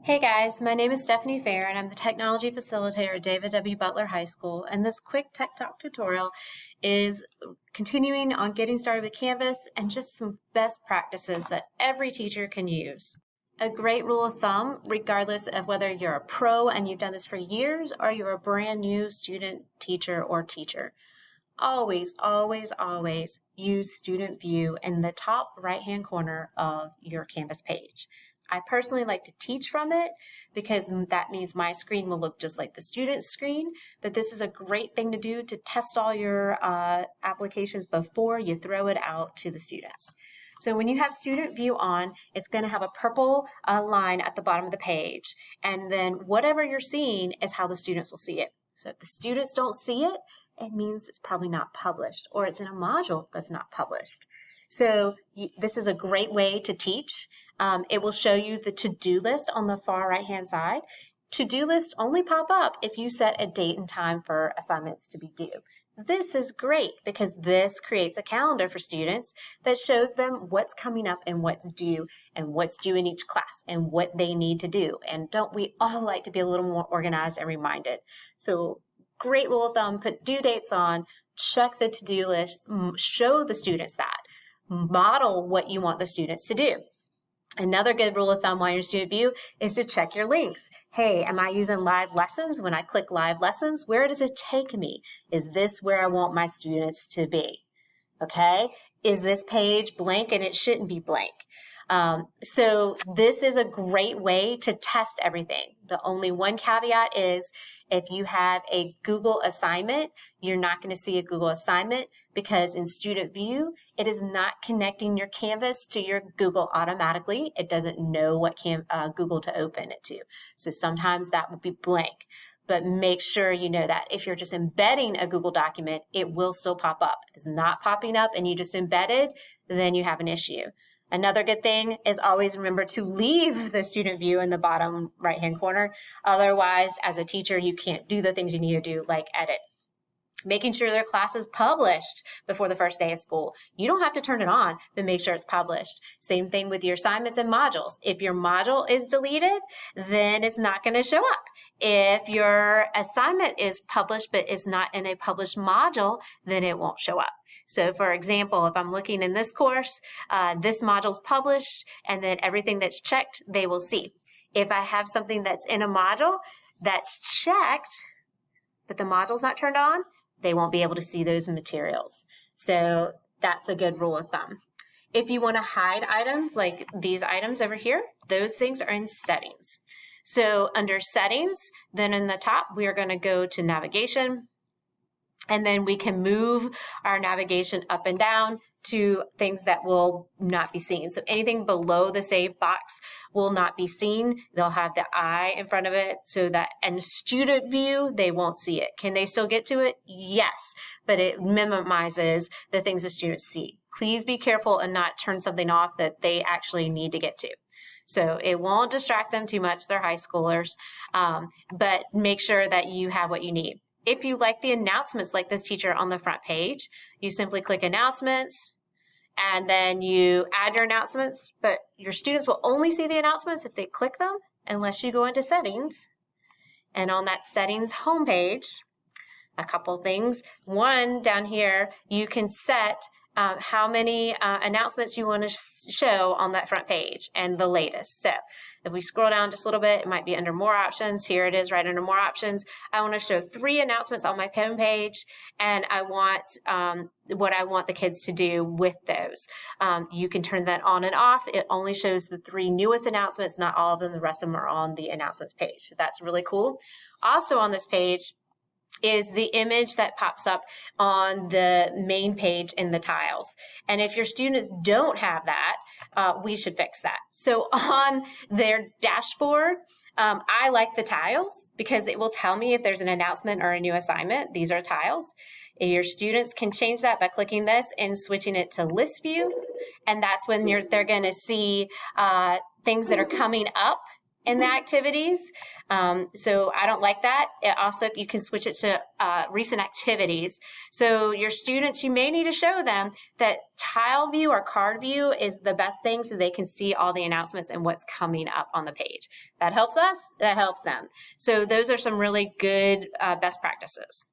Hey guys, my name is Stephanie Fair and I'm the Technology Facilitator at David W. Butler High School. And this quick Tech Talk tutorial is continuing on getting started with Canvas and just some best practices that every teacher can use. A great rule of thumb, regardless of whether you're a pro and you've done this for years or you're a brand new student, teacher, or teacher. Always, always, always use Student View in the top right-hand corner of your Canvas page. I personally like to teach from it because that means my screen will look just like the student's screen, but this is a great thing to do to test all your applications before you throw it out to the students. So when you have Student View on, it's going to have a purple line at the bottom of the page, and then whatever you're seeing is how the students will see it. So if the students don't see it, it means it's probably not published, or it's in a module that's not published. So this is a great way to teach. It will show you the to-do list on the far right-hand side. To-do lists only pop up if you set a date and time for assignments to be due. This is great because this creates a calendar for students that shows them what's coming up and what's due in each class and what they need to do. And don't we all like to be a little more organized and reminded? So great rule of thumb, put due dates on, check the to-do list, show the students that, model what you want the students to do. Another good rule of thumb while you're in Student View is to check your links. Hey, am I using live lessons? When I click live lessons, where does it take me? Is this where I want my students to be? Okay, is this page blank and it shouldn't be blank? So this is a great way to test everything. The only one caveat is if you have a Google assignment, you're not going to see a Google assignment because in Student View, it is not connecting your Canvas to your Google automatically. It doesn't know what Google to open it to. So sometimes that would be blank. But make sure you know that if you're just embedding a Google document, it will still pop up. If it's not popping up and you just embedded, then you have an issue. Another good thing is always remember to leave the Student View in the bottom right-hand corner. Otherwise, as a teacher, you can't do the things you need to do, like edit. Making sure their class is published before the first day of school. You don't have to turn it on, but make sure it's published. Same thing with your assignments and modules. If your module is deleted, then it's not going to show up. If your assignment is published but is not in a published module, then it won't show up. So for example, if I'm looking in this course, this module is published, and then everything that's checked, they will see. If I have something that's in a module that's checked, but the module's not turned on, they won't be able to see those materials. So that's a good rule of thumb. If you want to hide items like these items over here, those things are in settings. So under settings, then in the top, we are going to go to navigation, and then we can move our navigation up and down to things that will not be seen. So anything below the save box will not be seen. They'll have the eye in front of it so that in Student View, they won't see it. Can they still get to it? Yes, but it minimizes the things the students see. Please be careful and not turn something off that they actually need to get to. So it won't distract them too much. They're high schoolers, but make sure that you have what you need. If you like the announcements like this teacher on the front page, you simply click announcements and then you add your announcements, but your students will only see the announcements if they click them unless you go into settings. And on that settings homepage, a couple things. One, down here, you can set how many announcements you want to show on that front page and the latest. So if we scroll down just a little bit, it might be under more options. Here it is right under more options. I want to show 3 announcements on my home page, and I want what I want the kids to do with those. You can turn that on and off. It only shows the 3 newest announcements, not all of them. The rest of them are on the announcements page. So that's really cool. Also on this page is the image that pops up on the main page in the tiles. And if your students don't have that, we should fix that. So on their dashboard, I like the tiles because it will tell me if there's an announcement or a new assignment. These are tiles. Your students can change that by clicking this and switching it to list view. And that's when they're going to see things that are coming up in the activities. So I don't like that. It also, you can switch it to recent activities. So your students, you may need to show them that tile view or card view is the best thing so they can see all the announcements and what's coming up on the page. That helps us, that helps them. So those are some really good best practices.